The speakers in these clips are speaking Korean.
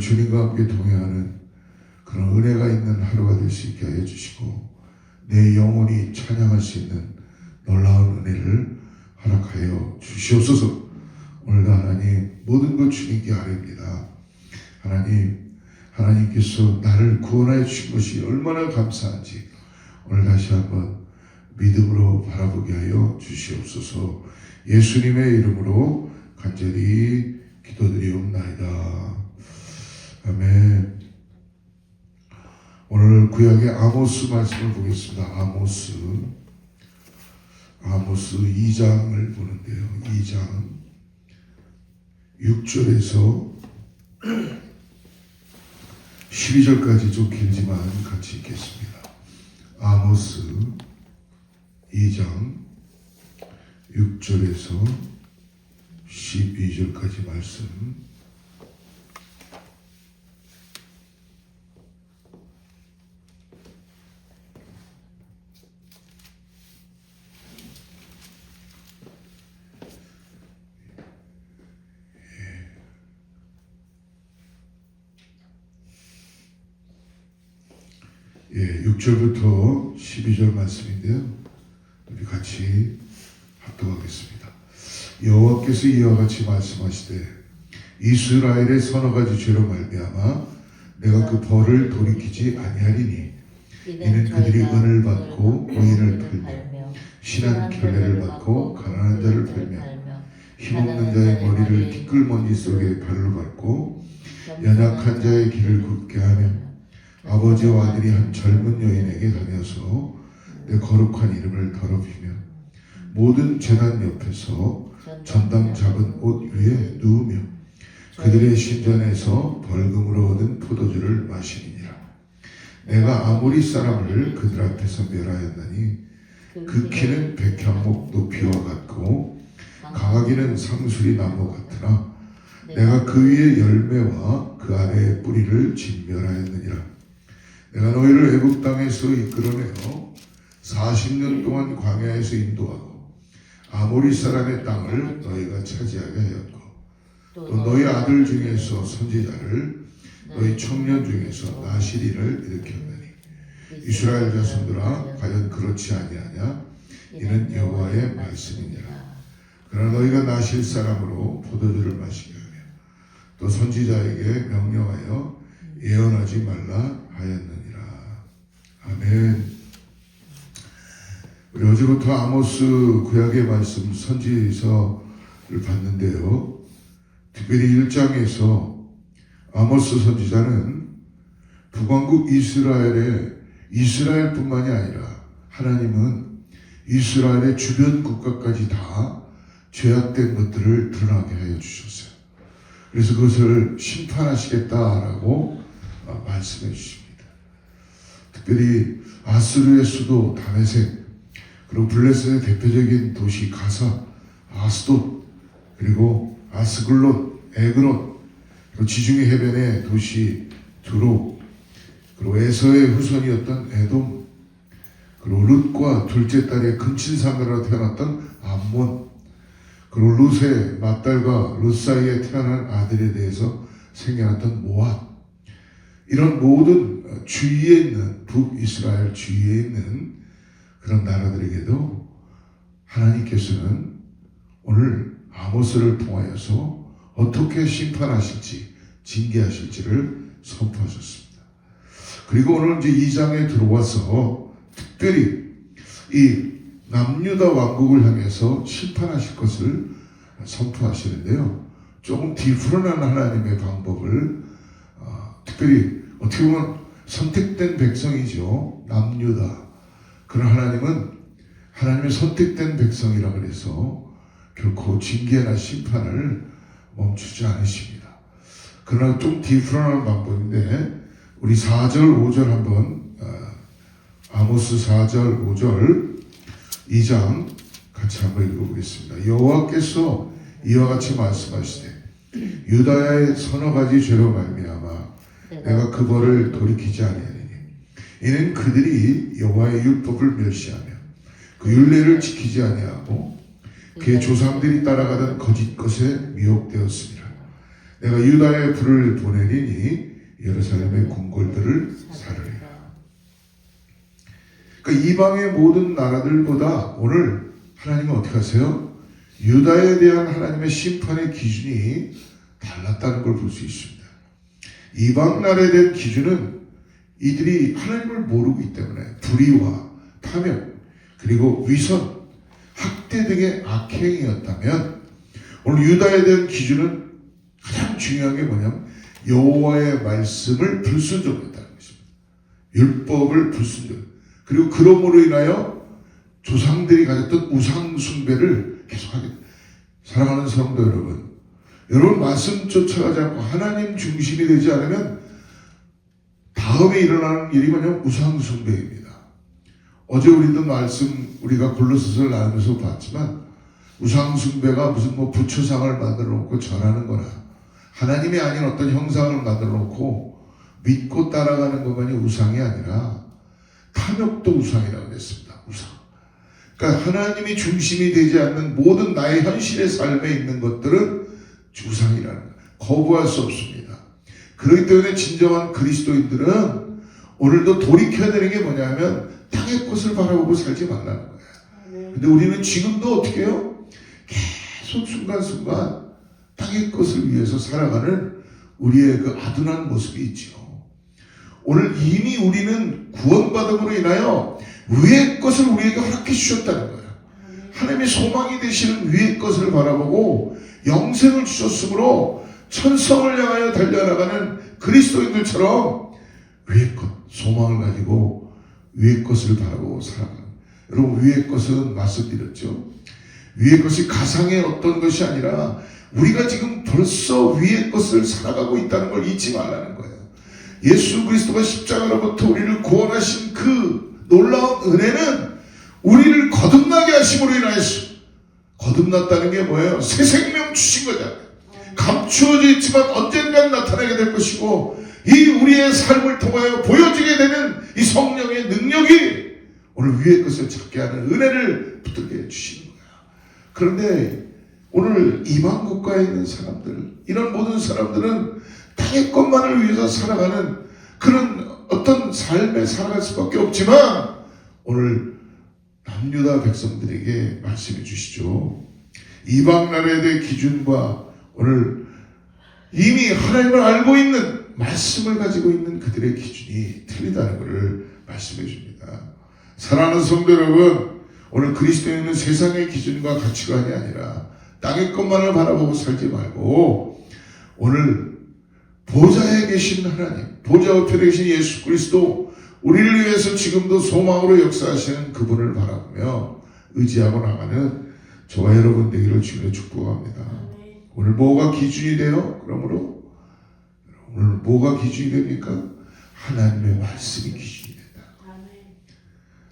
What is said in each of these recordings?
주님과 함께 동행하는 그런 은혜가 있는 하루가 될 수 있게 하여 주시고 내 영혼이 찬양할 수 있는 놀라운 은혜를 허락하여 주시옵소서. 오늘도 하나님 모든 것 주님께 아뢰입니다. 하나님께서 나를 구원하여 주신 것이 얼마나 감사한지 오늘 다시 한번 믿음으로 바라보게 하여 주시옵소서. 예수님의 이름으로 간절히 기도드리옵나이다. 아멘. 오늘 구약의 아모스 말씀을 보겠습니다. 아모스 2장을 보는데요. 2장 6절에서 12절까지 좀 길지만 같이 읽겠습니다. 아모스 2장 6절에서 12절까지 말씀. 예, 6절부터 12절 말씀인데요. 우리 같이 합독하겠습니다. 여호와께서 이와 같이 말씀하시되 이스라엘의 서너 가지 죄로 말미암아 내가 그 벌을 돌이키지 아니하리니 이는 그들이 은을 받고 의인을 팔며 신한 결례를 받고 가난한 자를 팔며 힘없는 자의 머리를 티끌먼지 속에 발로 밟고 연약한 자의 길을 굳게 하며 아버지와 아들이 한 젊은 여인에게 다녀서 내 거룩한 이름을 더럽히며 모든 제단 옆에서 전당 잡은 옷 위에 누우며 그들의 신전에서 벌금으로 얻은 포도주를 마시니라. 내가 아모리 사람을 그들 앞에서 멸하였나니 그 키는 백향목 높이와 같고 가가기는 상수리 나무 같으나 내가 그 위에 열매와 그 아래의 뿌리를 진멸하였느니라. 내가 너희를 애굽 땅에서 이끌어내어 40년 동안 광야에서 인도하고 아모리 사람의 땅을 너희가 차지하게 하였고 또 너희 아들 중에서 선지자를 너희 청년 중에서 나시리를 일으켰느니 이스라엘 자손들아 과연 그렇지 아니하냐? 이는 여호와의 말씀이니라. 그러나 너희가 나실 사람으로 포도주를 마시게 하며 또 선지자에게 명령하여 예언하지 말라 하였느니라. 아멘. 우리 어제부터 아모스 구약의 말씀 선지서를 봤는데요. 특별히 1장에서 아모스 선지자는 북왕국 이스라엘뿐만이 아니라 하나님은 이스라엘의 주변 국가까지 다 죄악된 것들을 드러나게 하여 주셨어요. 그래서 그것을 심판하시겠다라고 말씀해 주십니다. 특별히 아스루의 수도 다메섹, 그리고 블레셋의 대표적인 도시 가사, 아스돗, 그리고 아스글롯, 에그론, 그리고 지중해 해변의 도시 두로, 그리고 에서의 후손이었던 에돔, 그리고 룻과 둘째 딸의 근친상가로 태어났던 암몬, 그리고 룻의 맏딸과 룻 사이에 태어난 아들에 대해서 생겨났던 모압, 이런 모든 주위에 있는 북이스라엘 주위에 있는 그런 나라들에게도 하나님께서는 오늘 아모스를 통하여서 어떻게 심판하실지 징계하실지를 선포하셨습니다. 그리고 오늘 이제 2장에 들어와서 특별히 이 남유다 왕국을 향해서 심판하실 것을 선포하시는데요. 조금 디프런한 하나님의 방법을 특별히 어떻게 보면 선택된 백성이죠. 남유다. 그런 하나님은 하나님의 선택된 백성이라 그래서 결코 징계나 심판을 멈추지 않으십니다. 그러나 좀 디프런한 방법인데 우리 4절 5절 한번 아모스 4절 5절 2장 같이 한번 읽어보겠습니다. 여호와께서 이와 같이 말씀하시되 유다의 서너 가지 죄로 말미암아 내가 그 벌을 돌이키지 아니하리니 이는 그들이 여호와의 율법을 멸시하며 그 율례를 지키지 아니하고 그의 조상들이 따라가던 거짓 것에 미혹되었습니다. 내가 유다에 불을 보내리니 예루살렘의 궁궐들을 사르리라. 그러니까 이방의 모든 나라들보다 오늘 하나님은 어떻게 하세요? 유다에 대한 하나님의 심판의 기준이 달랐다는 걸 볼 수 있습니다. 이방 나라에 대한 기준은 이들이 하나님을 모르고 있기 때문에 불의와 탐욕 그리고 위선, 학대 등의 악행이었다면 오늘 유다에 대한 기준은 가장 중요한 게 뭐냐면 여호와의 말씀을 불순종했다는 것입니다. 율법을 불순종. 그리고 그러므로 인하여 조상들이 가졌던 우상 숭배를 계속하게 됩니다. 사랑하는 성도 여러분, 여러분 말씀 쫓아가지 않고 하나님 중심이 되지 않으면 다음에 일어나는 일이 뭐냐면 우상 숭배입니다. 어제 우리도 말씀 우리가 골로새서를 나누면서 봤지만 우상 숭배가 무슨 뭐 부처상을 만들어 놓고 절하는 거나 하나님이 아닌 어떤 형상을 만들어 놓고 믿고 따라가는 것만이 우상이 아니라 탐욕도 우상이라고 했습니다. 우상. 그러니까 하나님이 중심이 되지 않는 모든 나의 현실의 삶에 있는 것들은 우상이라는 거예요. 거부할 수 없습니다. 그렇기 때문에 진정한 그리스도인들은 오늘도 돌이켜야 되는 게 뭐냐면 땅의 것을 바라보고 살지 말라는 거예요. 근데 우리는 지금도 어떻게 해요? 계속 순간순간 땅의 것을 위해서 살아가는 우리의 그 아둔한 모습이 있죠. 오늘 이미 우리는 구원받음으로 인하여 위의 것을 우리에게 허락해 주셨다는 거예요. 하나님의 소망이 되시는 위의 것을 바라보고 영생을 주셨으므로 천성을 향하여 달려나가는 그리스도인들처럼 위의 것, 소망을 가지고 위의 것을 바라보고 살아가는 거예요. 여러분 위의 것은 말씀드렸죠. 위의 것이 가상의 어떤 것이 아니라 우리가 지금 벌써 위의 것을 살아가고 있다는 걸 잊지 말라는 거예요. 예수 그리스도가 십자가로부터 우리를 구원하신 그 놀라운 은혜는 우리를 거듭나게 하심으로 인하여서 거듭났다는 게 뭐예요? 새 생명 주신 거잖아요. 감추어져 있지만 언젠간 나타나게 될 것이고 이 우리의 삶을 통하여 보여지게 되는 이 성령의 능력이 오늘 위의 것을 찾게 하는 은혜를 붙들게 해주시는 거예요. 그런데 오늘 이방 국가에 있는 사람들, 이런 모든 사람들은 땅의 것만을 위해서 살아가는 그런 어떤 삶에 살아갈 수밖에 없지만 오늘 남유다 백성들에게 말씀해 주시죠. 이방 나라에 대한 기준과 오늘 이미 하나님을 알고 있는 말씀을 가지고 있는 그들의 기준이 틀리다는 것을 말씀해 줍니다. 사랑하는 성도 여러분, 오늘 그리스도인은 세상의 기준과 가치관이 아니라 땅의 것만을 바라보고 살지 말고 오늘 보좌에 계신 하나님, 보좌 우편에 계신 예수 그리스도, 우리를 위해서 지금도 소망으로 역사하시는 그분을 바라보며 의지하고 나가는 저와 여러분 되기를 주님의 축복합니다. 오늘 뭐가 기준이 돼요? 그러므로 오늘 뭐가 기준이 됩니까? 하나님의 말씀이 기준이 된다.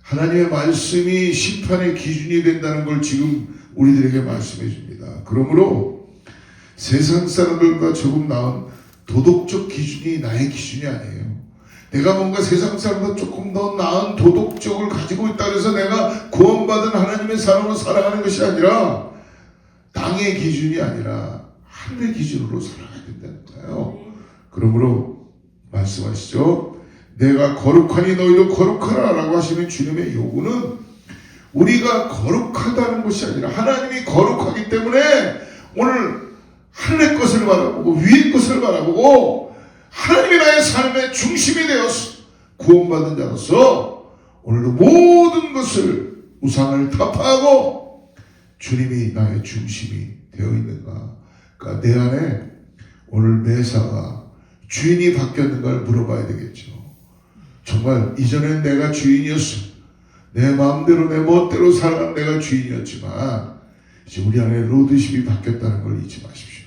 하나님의 말씀이 심판의 기준이 된다는 걸 지금 우리들에게 말씀해 줍니다. 그러므로 세상 사람들과 조금 나은 도덕적 기준이 나의 기준이 아니에요. 내가 뭔가 세상 사람보다 조금 더 나은 도덕적을 가지고 있다 해서 내가 구원받은 하나님의 사람으로 살아가는 것이 아니라 땅의 기준이 아니라 하늘의 기준으로 살아가야 된다는 거예요. 그러므로 말씀하시죠. 내가 거룩하니 너희도 거룩하라 라고 하시는 주님의 요구는 우리가 거룩하다는 것이 아니라 하나님이 거룩하기 때문에 오늘 하늘의 것을 바라보고 위의 것을 바라보고 하나님이 나의 삶의 중심이 되어서 구원받은 자로서 오늘도 모든 것을 우상을 타파하고 주님이 나의 중심이 되어 있는가. 그러니까 내 안에 오늘 매사가 주인이 바뀌었는가를 물어봐야 되겠죠. 정말 이전엔 내가 주인이었어. 내 마음대로 내 멋대로 살아간 내가 주인이었지만 이제 우리 안에 로드십이 바뀌었다는 걸 잊지 마십시오.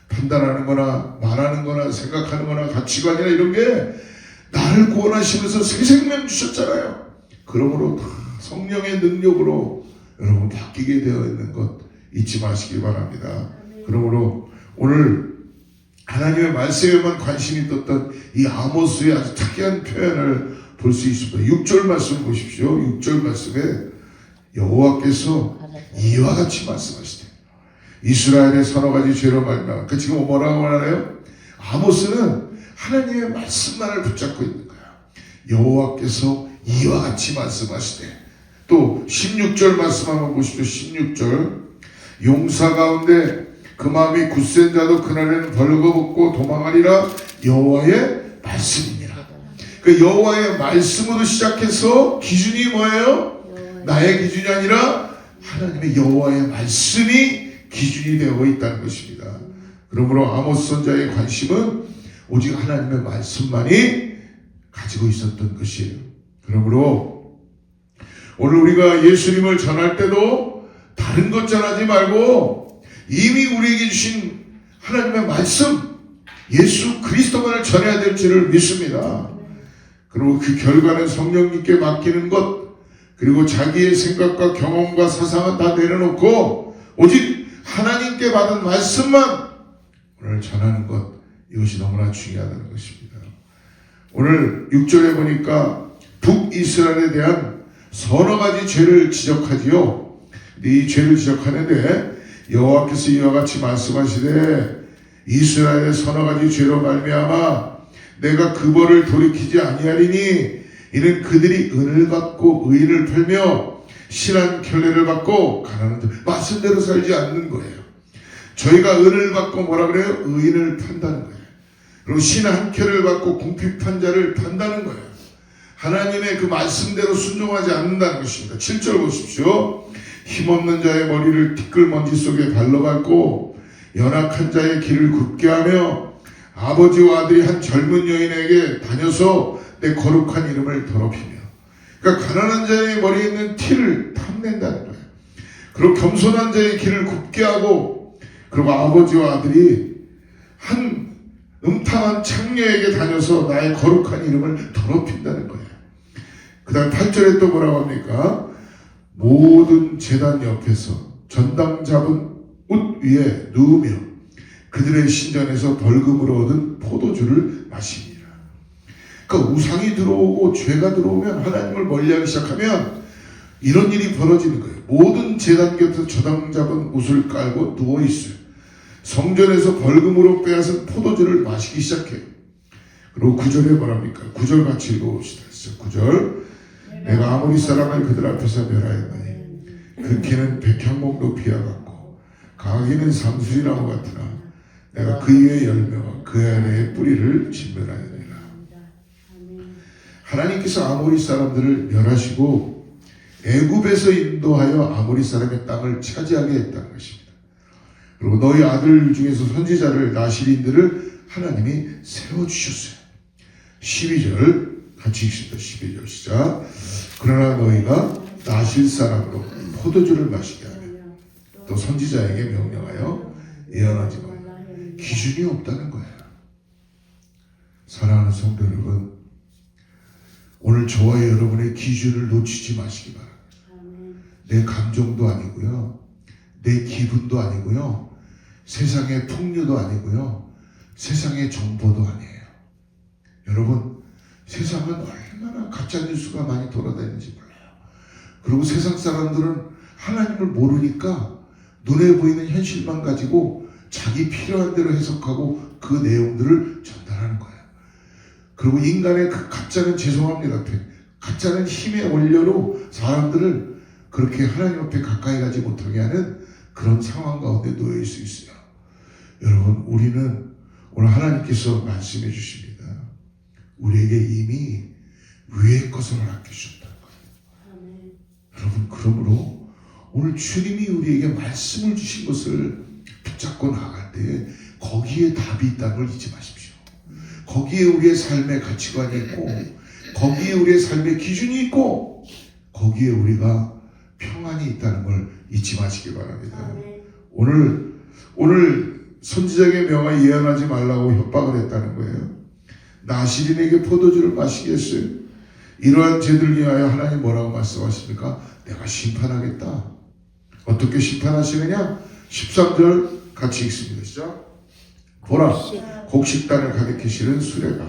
판단하는 거나 말하는 거나 생각하는 거나 가치관이나 이런 게 나를 구원하시면서 새 생명 주셨잖아요. 그러므로 다 성령의 능력으로 여러분 바뀌게 되어 있는 것 잊지 마시기 바랍니다. 그러므로 오늘 하나님의 말씀에만 관심이 떴던 이 아모스의 아주 특이한 표현을 볼 수 있습니다. 6절 말씀 보십시오. 6절 말씀에 여호와께서 이와 같이 말씀하시되 이스라엘의 서너 가지 죄로 말미암아. 그 지금 뭐라고 말하나요? 아모스는 하나님의 말씀만을 붙잡고 있는 거야. 여호와께서 이와 같이 말씀하시되, 또 16절 말씀 한번 보십시오. 16절, 용사 가운데 그 마음이 굳센 자도 그날에는 벌거벗고 도망하리라. 여호와의 말씀입니다. 그 여호와의 말씀으로 시작해서 기준이 뭐예요? 나의 기준이 아니라 하나님의 여호와의 말씀이 기준이 되어 있다는 것입니다. 그러므로 아모스 선자의 관심은 오직 하나님의 말씀만이 가지고 있었던 것이에요. 그러므로 오늘 우리가 예수님을 전할 때도 다른 것 전하지 말고 이미 우리에게 주신 하나님의 말씀, 예수 그리스도만을 전해야 될 줄을 믿습니다. 그리고 그 결과는 성령님께 맡기는 것, 그리고 자기의 생각과 경험과 사상은 다 내려놓고 오직 하나님께 받은 말씀만 오늘 전하는 것, 이것이 너무나 중요하다는 것입니다. 오늘 6절에 보니까 북이스라엘에 대한 서너 가지 죄를 지적하지요. 근데 이 죄를 지적하는데 여호와께서 이와 같이 말씀하시되, 이스라엘의 서너 가지 죄로 말미암아 내가 그 벌을 돌이키지 아니하리니 이는 그들이 은을 받고 의인을 팔며 신한 켤레를 받고 가난한 자, 말씀대로 살지 않는 거예요. 저희가 은을 받고 뭐라 그래요? 의인을 판다는 거예요. 그리고 신 한 켤레를 받고 궁핍한 자를 판다는 거예요. 하나님의 그 말씀대로 순종하지 않는다는 것입니다. 7절 보십시오. 힘없는 자의 머리를 티끌먼지 속에 발로 밟고 연약한 자의 길을 굽게 하며 아버지와 아들이 한 젊은 여인에게 다녀서 내 거룩한 이름을 더럽히며. 그러니까 가난한 자의 머리에 있는 티를 탐낸다는 거예요. 그리고 겸손한 자의 길을 굽게 하고, 그리고 아버지와 아들이 한 음탕한 창녀에게 다녀서 나의 거룩한 이름을 더럽힌다는 거예요. 그 다음 8절에 또 뭐라고 합니까? 모든 제단 옆에서 전당 잡은 옷 위에 누우며 그들의 신전에서 벌금으로 얻은 포도주를 마십니다. 그러니까 우상이 들어오고 죄가 들어오면, 하나님을 멀리하기 시작하면 이런 일이 벌어지는 거예요. 모든 제단 곁에서 저당 잡은 옷을 깔고 누워있어요. 성전에서 벌금으로 빼앗은 포도주를 마시기 시작해요. 그리고 9절에 뭐랍니까? 9절 같이 읽어봅시다. 9절, 내가 아모리 사람을 그들 앞에서 멸하였나니 그 키는 백향목 높이와 같고 가기는 상수리나무 같으나 내가 그 위의 열매와 그 안에 뿌리를 진멸하였느니라. 하나님께서 아모리 사람들을 멸하시고 애굽에서 인도하여 아모리 사람의 땅을 차지하게 했다는 것입니다. 그리고 너희 아들 중에서 선지자를, 나실인들을 하나님이 세워주셨어요. 12절 같이 읽습니다. 12절 시작. 그러나 너희가 나실 사람으로 포도주를 마시게 하며 또 선지자에게 명령하여 예언하지 마라. 기준이 없다는 거예요. 사랑하는 성도 여러분, 오늘 저와 여러분의 기준을 놓치지 마시기 바랍니다. 내 감정도 아니고요, 내 기분도 아니고요, 세상의 풍류도 아니고요, 세상의 정보도 아니에요. 여러분, 세상은 얼마나 가짜뉴스가 많이 돌아다니는지 몰라요. 그리고 세상 사람들은 하나님을 모르니까 눈에 보이는 현실만 가지고 자기 필요한 대로 해석하고 그 내용들을 전달하는 거예요. 그리고 인간의 그 가짜는, 죄송합니다, 가짜는 힘의 원료로 사람들을 그렇게 하나님 앞에 가까이 가지 못하게 하는 그런 상황 가운데 놓여 있을 수 있어요. 여러분, 우리는 오늘 하나님께서 말씀해 주십니다. 우리에게 이미 위의 것을 맡겨주셨다는 거예요. 여러분, 그러므로 오늘 주님이 우리에게 말씀을 주신 것을 붙잡고 나아갈 때 거기에 답이 있다는 걸 잊지 마십시오. 거기에 우리의 삶의 가치관이 있고, 거기에 우리의 삶의 기준이 있고, 거기에 우리가 평안이 있다는 걸 잊지 마시기 바랍니다. 오늘 선지자에게 명하여 예언하지 말라고 협박을 했다는 거예요. 나실인에게 포도주를 마시게 했어요. 이러한 죄들 위하여 하나님 뭐라고 말씀하십니까? 내가 심판하겠다. 어떻게 심판하시느냐? 13절 같이 읽습니다. 시작. 보라, 곡식단을 가득히 실은 수레가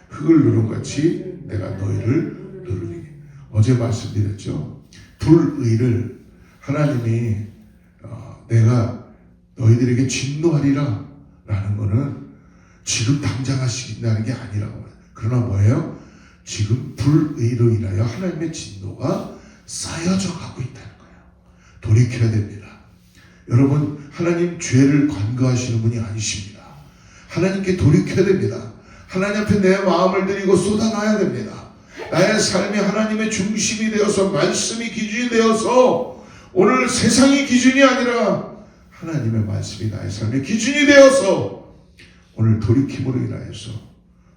흙을 누름같이 내가 너희를 누르니. 어제 말씀드렸죠. 불의를 하나님이 내가 너희들에게 진노하리라 라는 거는 지금 당장 하신다는 게 아니라고 해요. 그러나 뭐예요? 지금 불의로 인하여 하나님의 진노가 쌓여져 가고 있다는 거예요. 돌이켜야 됩니다. 여러분, 하나님 죄를 관거하시는 분이 아니십니다. 하나님께 돌이켜야 됩니다. 하나님 앞에 내 마음을 드리고 쏟아놔야 됩니다. 나의 삶이 하나님의 중심이 되어서, 말씀이 기준이 되어서, 오늘 세상이 기준이 아니라 하나님의 말씀이 나의 삶의 기준이 되어서 오늘 돌이킴으로 인하여서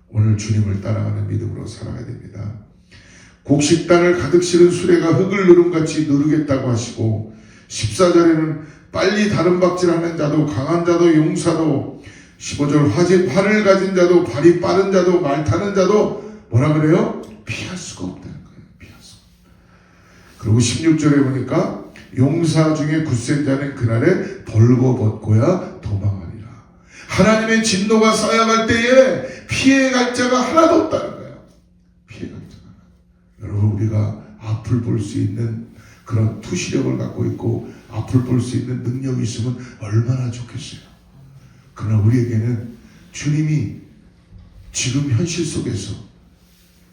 오늘 주님을 따라가는 믿음으로 살아가야 됩니다. 곡식단을 가득 실은 수레가 흙을 누름같이 누르겠다고 하시고, 14절에는 빨리 다름박질하는 자도 강한 자도 용사도, 15절 활을 가진 자도 발이 빠른 자도 말 타는 자도 뭐라 그래요? 피할 수가 없다는 거예요. 피할 수가. 그리고 16절에 보니까 용사 중에 굳센 자는 그날에 벌거벗고야 도망하리라. 하나님의 진노가 쌓여갈 때에 피해갈 자가 하나도 없다는 거예요. 피해갈 자가. 여러분, 우리가 앞을 볼 수 있는 그런 투시력을 갖고 있고 앞을 볼 수 있는 능력이 있으면 얼마나 좋겠어요. 그러나 우리에게는 주님이 지금 현실 속에서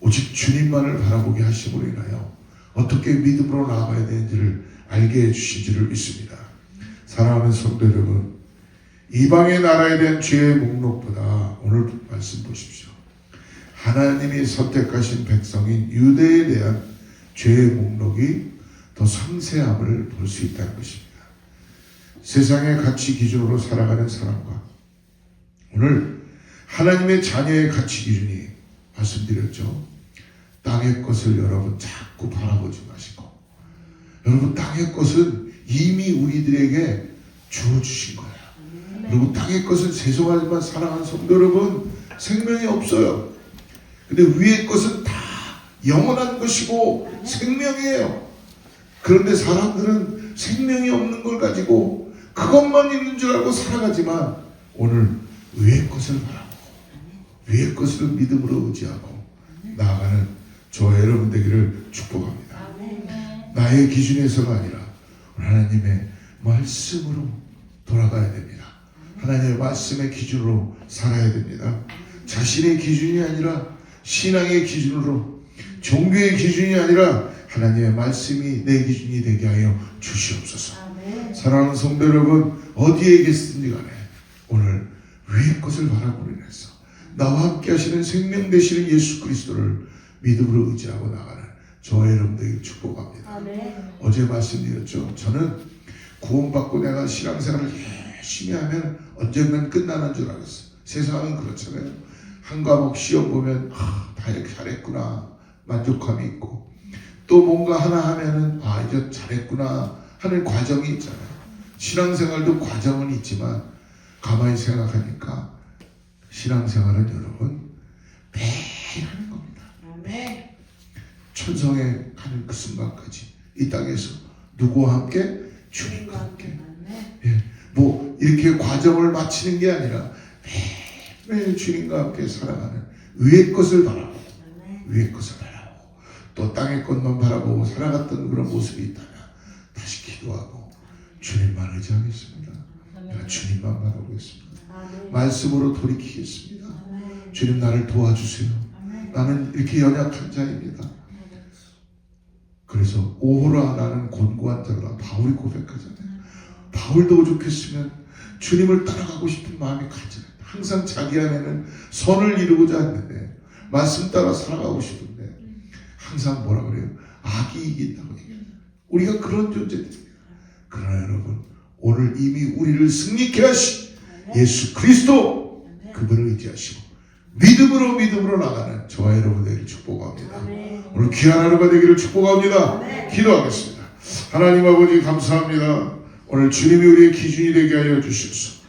오직 주님만을 바라보게 하심으로 인하여 어떻게 믿음으로 나아가야 되는지를 알게 해주신 줄을 믿습니다. 사랑하는 성도 여러분, 이방의 나라에 대한 죄의 목록보다 오늘 말씀 보십시오. 하나님이 선택하신 백성인 유대에 대한 죄의 목록이 더 상세함을 볼 수 있다는 것입니다. 세상의 가치 기준으로 살아가는 사람과 오늘 하나님의 자녀의 가치 기준이, 말씀드렸죠. 땅의 것을 여러분 자꾸 바라보지 마시고, 여러분 땅의 것은 이미 우리들에게 주어주신 거예요. 그리고 땅의 것은 죄송하지만 사랑하는 성도 여러분, 생명이 없어요. 근데 위의 것은 다 영원한 것이고 생명이에요. 그런데 사람들은 생명이 없는 걸 가지고 그것만 있는 줄 알고 살아가지만, 오늘 위의 것을 바라보고 위의 것을 믿음으로 의지하고 나아가는 저와 여러분 되기를 축복합니다. 나의 기준에서가 아니라 하나님의 말씀으로 돌아가야 됩니다. 하나님의 말씀의 기준으로 살아야 됩니다. 자신의 기준이 아니라 신앙의 기준으로, 종교의 기준이 아니라 하나님의 말씀이 내 기준이 되게 하여 주시옵소서. 사랑하는 성도 여러분, 어디에 계시든지 간에 오늘 위의 것을 바라보로 인해서 나와 함께 하시는 생명 되시는 예수 그리스도를 믿음으로 의지하고 나가는 저와 여러분들에게 축복합니다. 어제 말씀드렸죠. 저는 구원받고 내가 신앙생활을 열심히 하면 언젠간 끝나는 줄 알았어요. 세상은 그렇잖아요. 한 과목 시험 보면 다 이렇게 잘했구나 만족감이 있고, 또 뭔가 하나 하면은 이제 잘했구나 하는 과정이 있잖아요. 신앙생활도 과정은 있지만 가만히 생각하니까 신앙생활은 여러분 매일 하는 겁니다. 천성에 가는 그 순간까지 이 땅에서 누구와 함께? 주님과 함께. 뭐 이렇게 과정을 마치는 게 아니라 매일 주님과 함께 살아가는 위의 것을 바라보고 위의 것을 바라보고 또 땅의 것만 바라보고 살아갔던 그런 모습이 있다면 다시 기도하고 주님만 의지하겠습니다. 내가 주님만 바라보겠습니다. 말씀으로 돌이키겠습니다. 주님, 나를 도와주세요. 나는 이렇게 연약한 자입니다. 그래서 오호라 나는 곤고한 자라 바울이 고백하잖아요. 바울도 오죽했으면 주님을 따라가고 싶은 마음이 가잖아요. 항상 자기 안에는 선을 이루고자 했는데 말씀 따라 살아가고 싶은데 항상 뭐라 그래요? 악이 이긴다고 얘기해요. 우리가 그런 존재들입니다. 그러나 여러분, 오늘 이미 우리를 승리케 하신 예수 그리스도, 그분을 의지하시고 믿음으로 나가는 저와 여러분들을 축복합니다. 오늘 귀한 하루가 되기를 축복합니다. 기도하겠습니다. 하나님 아버지 감사합니다. 오늘 주님이 우리의 기준이 되게 하여 주시옵소서.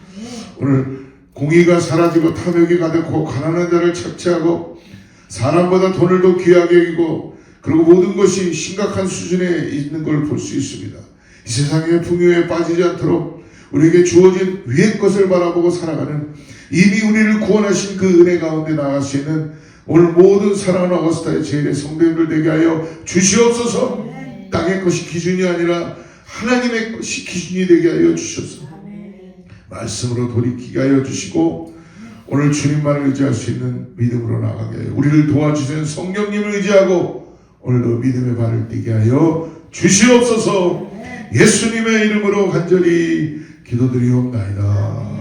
오늘 공의가 사라지고 탐욕이 가득하고 가난한 자를 착취하고 사람보다 돈을 더 귀하게 여기고 그리고 모든 것이 심각한 수준에 있는 걸 볼 수 있습니다. 이 세상의 풍요에 빠지지 않도록 우리에게 주어진 위의 것을 바라보고 살아가는, 이미 우리를 구원하신 그 은혜 가운데 나갈 수 있는 오늘 모든 사랑하는 어거스타의 제일의 성도님들 되게 하여 주시옵소서. 땅의 것이 기준이 아니라 하나님의 것이 기준이 되게 하여 주셔서 말씀으로 돌이키게 하여 주시고 오늘 주님만을 의지할 수 있는 믿음으로 나가게 하여 우리를 도와주시는 성령님을 의지하고 오늘도 믿음의 발을 떼게 하여 주시옵소서. 예수님의 이름으로 간절히 기도드리옵나이다.